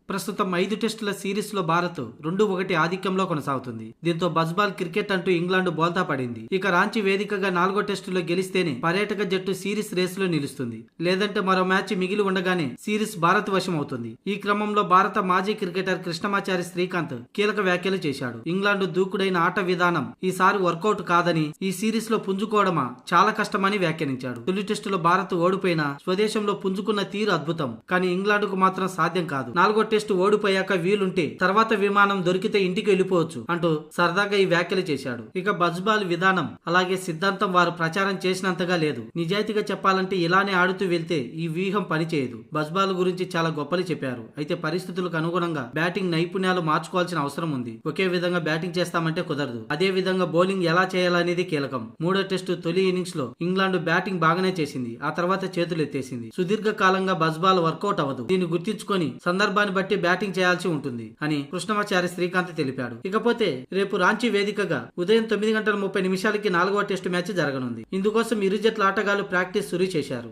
ప్రస్తుతం 5 టెస్టుల సిరీస్ లో భారత్ 2-1 ఆధిక్యంలో కొనసాగుతుంది. దీంతో బజ్బాల్ క్రికెట్ అంటూ ఇంగ్లాండ్ బోల్తా పడింది. ఇక రాంచీ వేదికగా 4వ టెస్టులో గెలిస్తేనే పర్యాటక జట్టు సిరీస్ రేసులో నిలుస్తుంది. లేదంటే మరో మ్యాచ్ మిగిలి ఉండగానే సిరీస్ భారత్ వశం అవుతుంది. ఈ క్రమంలో భారత మాజీ క్రికెటర్ కృష్ణమాచారి శ్రీకాంత్ కీలక వ్యాఖ్యలు చేశాడు. ఇంగ్లాండ్ దూకుడైన ఆట విధానం ఈసారి వర్కౌట్ కాదని, ఈ సిరీస్ లో పుంజుకోవడమా చాలా కష్టమని వ్యాఖ్యానించాడు. తొలి టెస్టులో భారత్ ఓడిపోయినా స్వదేశంలో పుంజుకున్న తీరు అద్భుతం. కానీ ఇంగ్లాండ్ కు మాత్రం సాధ్యం కాదు. 4వ టెస్టు ఓడిపోయాక వీలుంటే తర్వాత విమానం దొరికితే ఇంటికి వెళ్ళిపోవచ్చు అంటూ సరదాగా ఈ వ్యాఖ్యలు చేశాడు. ఇక బజ్బాల్ విధానం అలాగే సిద్ధాంతం వారు ప్రచారం చేసినంతగా లేదు. నిజాయితీగా చెప్పాలంటే ఇలానే ఆడుతూ వెళ్తే ఈ వ్యూహం పనిచేయదు. బజ్బాల్ గురించి చాలా గొప్పలు చెప్పారు. అయితే పరిస్థితులకు అనుగుణంగా బ్యాటింగ్ నైపుణ్యాలు మార్చుకోవాల్సిన అవసరం ఉంది. ఒకే విధంగా బ్యాటింగ్ చేస్తామంటే కుదరదు. అదే విధంగా బౌలింగ్ ఎలా చేయాలనేది కీలకం. 3వ టెస్టు తొలి ఇన్నింగ్స్ లో ఇంగ్లాండ్ బ్యాటింగ్ బాగానే చేసింది. ఆ తర్వాత చేతులు ఎత్తేసింది. సుదీర్ఘ కాలంగా బజ్బాల్ వర్కౌట్ అవ్వదు. దీన్ని గుర్తించుకొని సందర్భాన్ని బట్టి బ్యాటింగ్ చేయాల్సి ఉంటుంది అని కృష్ణమాచారి శ్రీకాంత్ తెలిపాడు. ఇకపోతే రేపు రాంచీ వేదికగా ఉదయం 9:30 4వ టెస్టు మ్యాచ్ జరగనుంది. ఇందుకోసం ఇరు జట్ల ఆటగాళ్లు ప్రాక్టీస్ సురీ చేశారు.